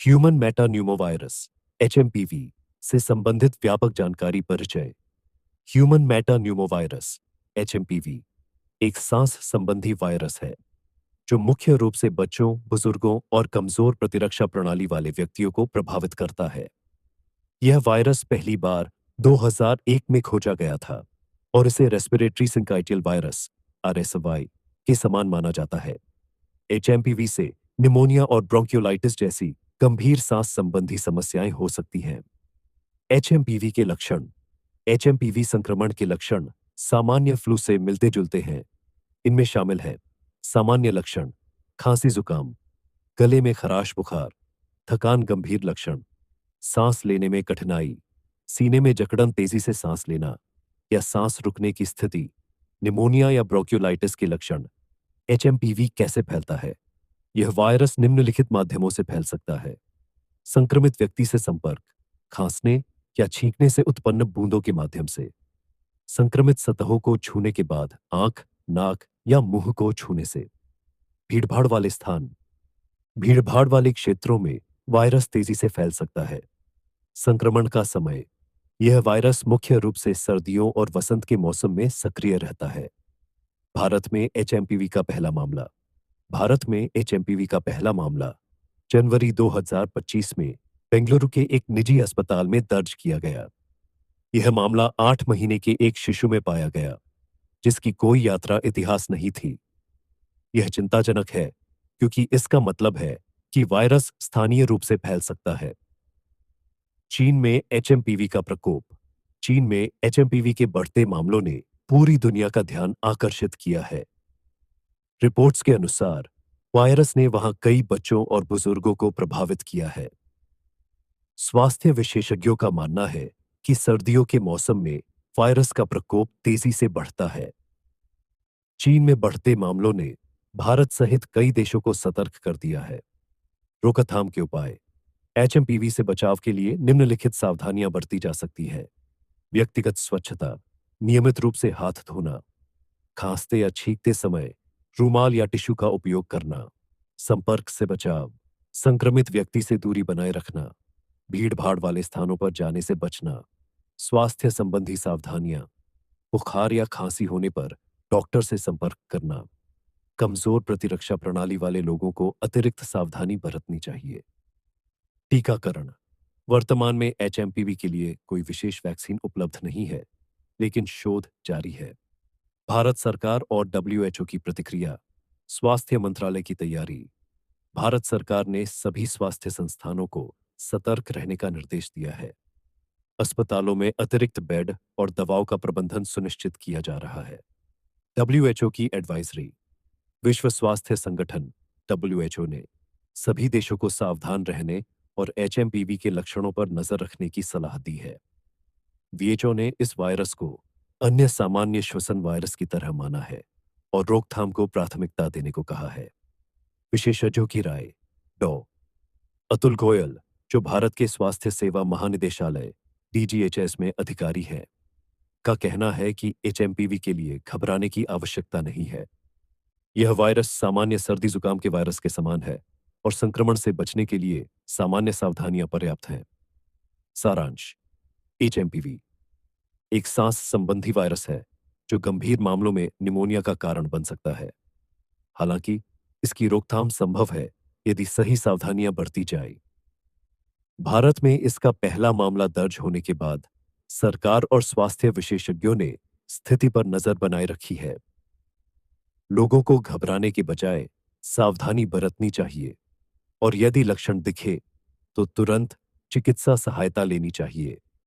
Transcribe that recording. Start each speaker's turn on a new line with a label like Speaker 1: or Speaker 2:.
Speaker 1: Human metapneumovirus (HMPV) से संबंधित व्यापक जानकारी परिचय। ह्यूमन मेटान्यूमोवायरस (HMPV) एक सांस संबंधी वायरस है जो मुख्य रूप से बच्चों, बुजुर्गों और कमजोर प्रतिरक्षा प्रणाली वाले व्यक्तियों को प्रभावित करता है। यह वायरस पहली बार 2001 में खोजा गया था और इसे रेस्पिरेटरी सिंकाइटियल वायरस (RSV) के समान माना जाता है। HMPV से निमोनिया और ब्रोंकियोलाइटिस जैसी गंभीर सांस संबंधी समस्याएं हो सकती हैं। HMPV के लक्षण। HMPV संक्रमण के लक्षण सामान्य फ्लू से मिलते जुलते हैं। इनमें शामिल है सामान्य लक्षण, खांसी जुकाम, गले में खराश बुखार, थकान, गंभीर लक्षण, सांस लेने में कठिनाई, सीने में जकड़न, तेजी से सांस लेना या सांस रुकने की स्थिति, निमोनिया या ब्रोंकियोलाइटिस के लक्षण। HMPV कैसे फैलता है? यह वायरस निम्नलिखित माध्यमों से फैल सकता है। संक्रमित व्यक्ति से संपर्क, खांसने या छींकने से उत्पन्न बूंदों के माध्यम से, संक्रमित सतहों को छूने के बाद आंख, नाक या मुंह को छूने से, भीड़भाड़ वाले स्थान, भीड़भाड़ वाले क्षेत्रों में वायरस तेजी से फैल सकता है। संक्रमण का समय। यह वायरस मुख्य रूप से सर्दियों और वसंत के मौसम में सक्रिय रहता है। भारत में HMPV का पहला मामला। भारत में HMPV का पहला मामला जनवरी 2025 में बेंगलुरु के एक निजी अस्पताल में दर्ज किया गया। यह मामला 8 महीने के एक शिशु में पाया गया जिसकी कोई यात्रा इतिहास नहीं थी। यह चिंताजनक है क्योंकि इसका मतलब है कि वायरस स्थानीय रूप से फैल सकता है। चीन में HMPV का प्रकोप। चीन में HMPV के बढ़ते मामलों ने पूरी दुनिया का ध्यान आकर्षित किया है। रिपोर्ट्स के अनुसार वायरस ने वहां कई बच्चों और बुजुर्गों को प्रभावित किया है। स्वास्थ्य विशेषज्ञों का मानना है कि सर्दियों के मौसम में वायरस का प्रकोप तेजी से बढ़ता है। चीन में बढ़ते मामलों ने भारत सहित कई देशों को सतर्क कर दिया है। रोकथाम के उपाय। HMPV से बचाव के लिए निम्नलिखित सावधानियां बरती जा सकती हैं। व्यक्तिगत स्वच्छता, नियमित रूप से हाथ धोना, खांसते या छींकते समय रूमाल या टिश्यू का उपयोग करना, संपर्क से बचाव, संक्रमित व्यक्ति से दूरी बनाए रखना, भीड़-भाड़ वाले स्थानों पर जाने से बचना, स्वास्थ्य संबंधी सावधानियां, बुखार या खांसी होने पर डॉक्टर से संपर्क करना, कमजोर प्रतिरक्षा प्रणाली वाले लोगों को अतिरिक्त सावधानी बरतनी चाहिए। टीकाकरण। वर्तमान में HMPV के लिए कोई विशेष वैक्सीन उपलब्ध नहीं है, लेकिन शोध जारी है। भारत सरकार और WHO की प्रतिक्रिया। स्वास्थ्य मंत्रालय की तैयारी। भारत सरकार ने सभी स्वास्थ्य संस्थानों को सतर्क रहने का निर्देश दिया है। अस्पतालों में अतिरिक्त बेड और दवाओं का प्रबंधन सुनिश्चित किया जा रहा है। WHO की एडवाइजरी। विश्व स्वास्थ्य संगठन WHO ने सभी देशों को सावधान रहने और HMPV के लक्षणों पर नजर रखने की सलाह दी है। WHO ने इस वायरस को अन्य सामान्य श्वसन वायरस की तरह माना है और रोकथाम को प्राथमिकता देने को कहा है। विशेषज्ञों की राय। डॉ. अतुल गोयल, जो भारत के स्वास्थ्य सेवा महानिदेशालय DGHS में अधिकारी हैं, का कहना है कि HMPV के लिए घबराने की आवश्यकता नहीं है। यह वायरस सामान्य सर्दी जुकाम के वायरस के समान है और संक्रमण से बचने के लिए सामान्य सावधानियां पर्याप्त हैं। सारांश। HMPV एक सांस संबंधी वायरस है जो गंभीर मामलों में निमोनिया का कारण बन सकता है। हालांकि इसकी रोकथाम संभव है यदि सही सावधानियां बरती जाए। भारत में इसका पहला मामला दर्ज होने के बाद सरकार और स्वास्थ्य विशेषज्ञों ने स्थिति पर नजर बनाए रखी है। लोगों को घबराने के बजाय सावधानी बरतनी चाहिए और यदि लक्षण दिखे तो तुरंत चिकित्सा सहायता लेनी चाहिए।